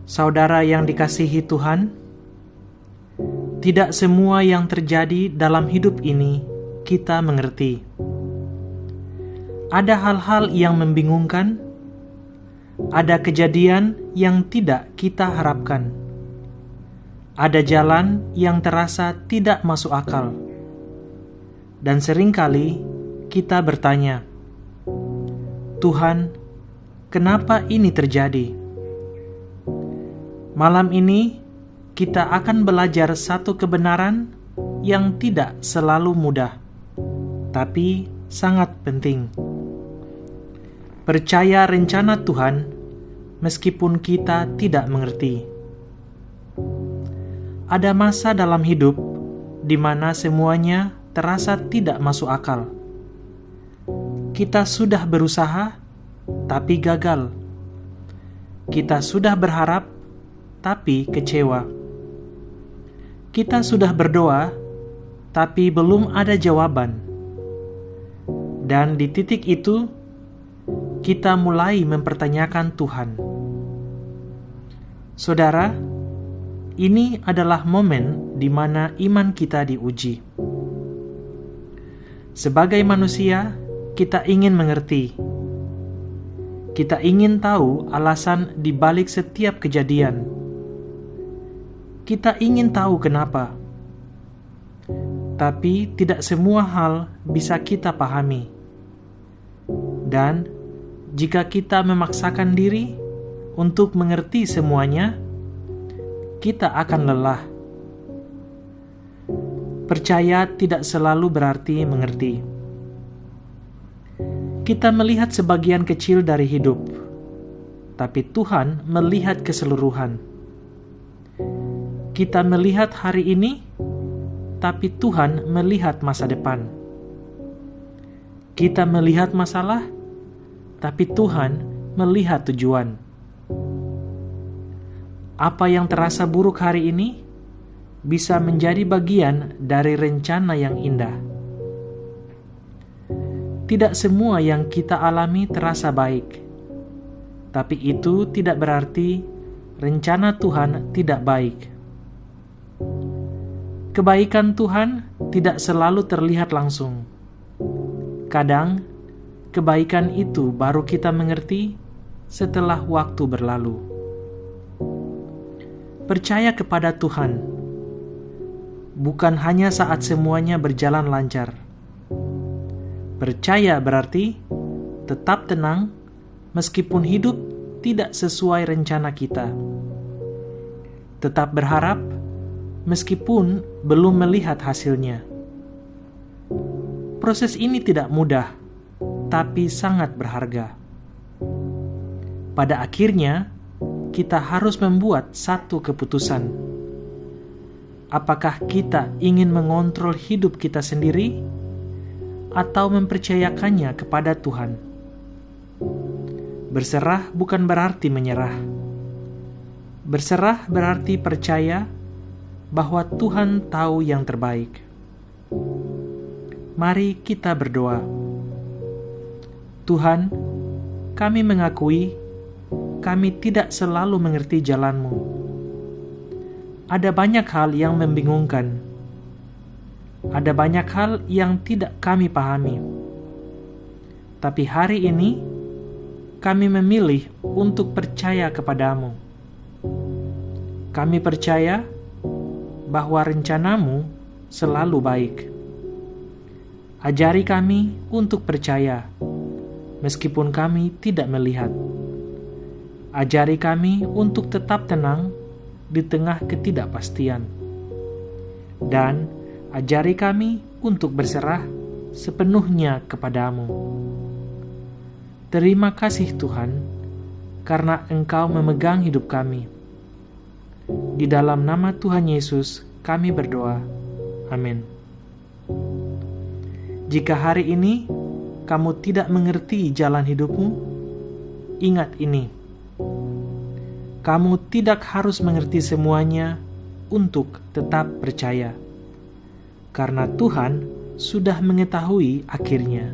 Saudara yang dikasihi Tuhan, tidak semua yang terjadi dalam hidup ini kita mengerti. Ada hal-hal yang membingungkan, ada kejadian yang tidak kita harapkan, ada jalan yang terasa tidak masuk akal, dan seringkali kita bertanya, "Tuhan, kenapa ini terjadi?" Malam ini kita akan belajar satu kebenaran yang tidak selalu mudah, tapi sangat penting. Percaya rencana Tuhan meskipun kita tidak mengerti. Ada masa dalam hidup di mana semuanya terasa tidak masuk akal. Kita sudah berusaha, tapi gagal. Kita sudah berharap, tapi kecewa. Kita sudah berdoa, tapi belum ada jawaban. Dan di titik itu, kita mulai mempertanyakan Tuhan. Saudara, ini adalah momen di mana iman kita diuji. Sebagai manusia, kita ingin mengerti. Kita ingin tahu alasan di balik setiap kejadian. Kita ingin tahu kenapa. Tapi tidak semua hal bisa kita pahami. Dan jika kita memaksakan diri untuk mengerti semuanya, kita akan lelah. Percaya tidak selalu berarti mengerti. Kita melihat sebagian kecil dari hidup, tapi Tuhan melihat keseluruhan. Kita melihat hari ini, tapi Tuhan melihat masa depan. Kita melihat masalah, tapi Tuhan melihat tujuan. Apa yang terasa buruk hari ini bisa menjadi bagian dari rencana yang indah. Tidak semua yang kita alami terasa baik, tapi itu tidak berarti rencana Tuhan tidak baik. Kebaikan Tuhan tidak selalu terlihat langsung. Kadang, kebaikan itu baru kita mengerti setelah waktu berlalu. Percaya kepada Tuhan, bukan hanya saat semuanya berjalan lancar. Percaya berarti tetap tenang meskipun hidup tidak sesuai rencana kita. Tetap berharap meskipun belum melihat hasilnya. Proses ini tidak mudah, tapi sangat berharga. Pada akhirnya, kita harus membuat satu keputusan. Apakah kita ingin mengontrol hidup kita sendiri atau mempercayakannya kepada Tuhan? Berserah bukan berarti menyerah. Berserah berarti percaya bahwa Tuhan tahu yang terbaik. Mari kita berdoa. Tuhan, kami mengakui kami tidak selalu mengerti jalan-Mu. Ada banyak hal yang membingungkan. Ada banyak hal yang tidak kami pahami. Tapi hari ini, kami memilih untuk percaya kepada-Mu. Kami percaya bahwa rencana-Mu selalu baik. Ajari kami untuk percaya, meskipun kami tidak melihat. Ajari kami untuk tetap tenang di tengah ketidakpastian. Dan ajari kami untuk berserah sepenuhnya kepada-Mu. Terima kasih Tuhan, karena Engkau memegang hidup kami. Di dalam nama Tuhan Yesus, kami berdoa. Amin. Jika hari ini kamu tidak mengerti jalan hidupmu, ingat ini. Kamu tidak harus mengerti semuanya untuk tetap percaya. Karena Tuhan sudah mengetahui akhirnya.